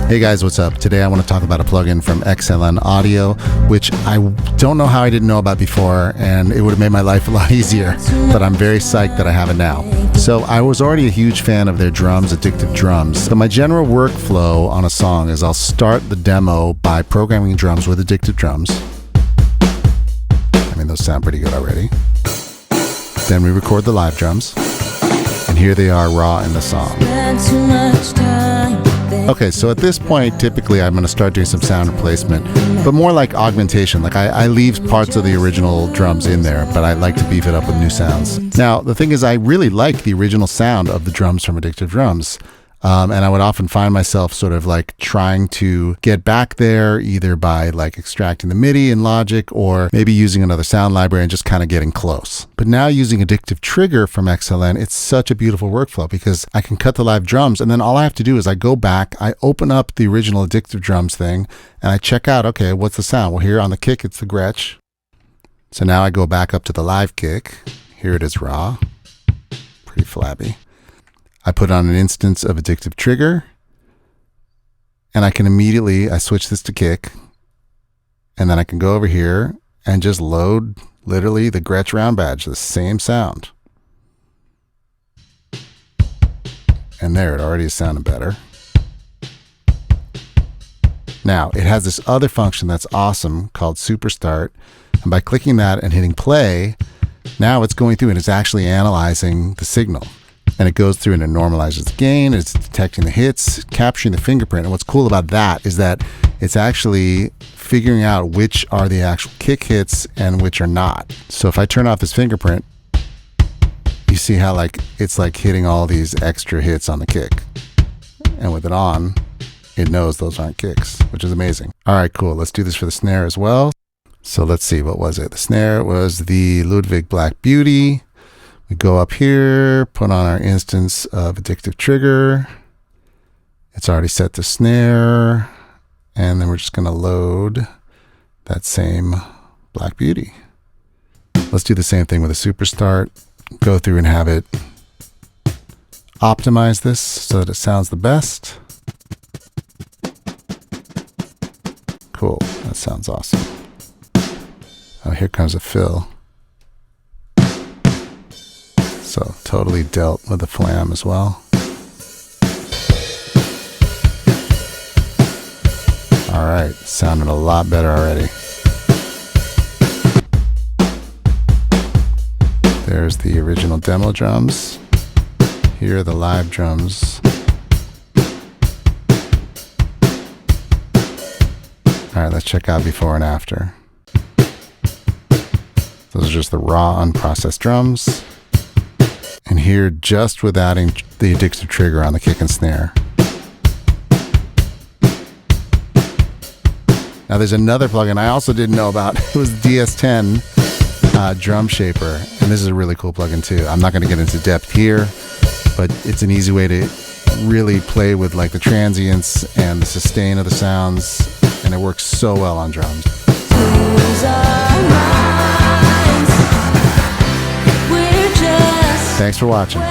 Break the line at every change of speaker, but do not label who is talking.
Hey guys, what's up? Today I want to talk about a plugin from XLN Audio, which I don't know how I didn't know about before, and it would have made my life a lot easier, but I'm very psyched that I have it now. So I was already a huge fan of their drums, Addictive Drums. So my general workflow on a song is I'll start the demo by programming drums with Addictive Drums. I mean, those sound pretty good already. Then we record the live drums, and here they are raw in the song. Okay, so at this point, typically I'm going to start doing some sound replacement, but more like augmentation. Like I leave parts of the original drums in there, but I like to beef it up with new sounds. Now, the thing is, I really like the original sound of the drums from Addictive Drums. And I would often find myself sort of like trying to get back there either by like extracting the MIDI in Logic or maybe using another sound library and just kind of getting close. But now using Addictive Trigger from XLN, it's such a beautiful workflow because I can cut the live drums and then all I have to do is I go back, I open up the original Addictive Drums thing and I check out, okay, what's the sound? Well, here on the kick, it's the Gretsch. So now I go back up to the live kick. Here it is raw, pretty flabby. I put on an instance of Addictive Trigger and I can immediately, I switch this to kick and then I can go over here and just load literally the Gretsch round badge, the same sound. And there, it already is sounding better. Now, it has this other function that's awesome called Super Start. And by clicking that and hitting play, now it's going through and it's actually analyzing the signal. And it goes through and it normalizes the gain, it's detecting the hits, capturing the fingerprint. And what's cool about that is that it's actually figuring out which are the actual kick hits and which are not. So if I turn off this fingerprint, you see how like it's like hitting all these extra hits on the kick. And with it on, it knows those aren't kicks, which is amazing. All right, cool. Let's do this for the snare as well. So let's see, what was it? The snare was the Ludwig Black Beauty. We go up here, put on our instance of Addictive Trigger. It's already set to snare. And then we're just going to load that same Black Beauty. Let's do the same thing with a Super Start. Go through and have it optimize this so that it sounds the best. Cool. That sounds awesome. Oh, here comes a fill. So totally dealt with the flam as well. All right, sounding a lot better already. There's the original demo drums. Here are the live drums. All right, let's check out before and after. Those are just the raw unprocessed drums. And here, just with adding the Addictive Trigger on the kick and snare. Now there's another plugin I also didn't know about. It was DS10 Drum Shaper. And this is a really cool plugin too. I'm not going to get into depth here, but it's an easy way to really play with like the transients and the sustain of the sounds. And it works so well on drums. Thanks for watching.